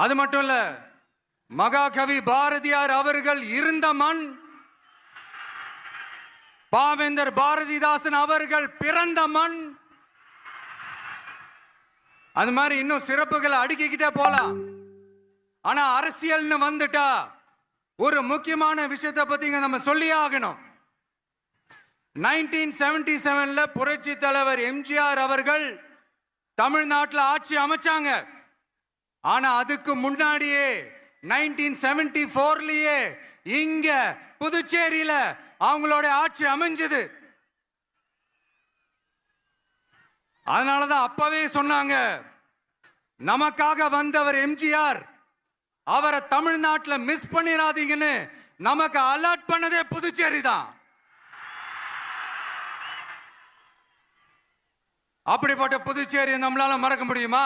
அது மட்டும் இல்ல, மகாகவி பாரதியார் அவர்கள் இருந்த மண், பாவேந்தர் பாரதிதாசன் அவர்கள் பிறந்த மண். அது மாதிரி இன்னும் சிறப்புகளை அடுக்கிக்கிட்டே போலாம். ஆனா அரசியல்னு வந்துட்டா ஒரு முக்கியமான விஷயத்தை பத்தி நம்ம சொல்லி ஆகணும். 1977ல புரட்சி தலைவர் எம்ஜிஆர் அவர்கள் தமிழ்நாட்டில் ஆட்சி அமைச்சாங்க. ஆனா அதுக்கு முன்னாடியே 1974லயே இங்க புதுச்சேரியில அவங்களோட ஆட்சி அமைஞ்சது. அதனாலதான் அப்பவே சொன்னாங்க, நமக்காக வந்தவர் எம்ஜிஆர், அவரை தமிழ்நாட்டில் மிஸ் பண்ணிடாதீங்கன்னு நமக்கு அலர்ட் பண்ணதே புதுச்சேரி தான். அப்படிப்பட்ட புதுச்சேரியை நம்மளால மறக்க முடியுமா?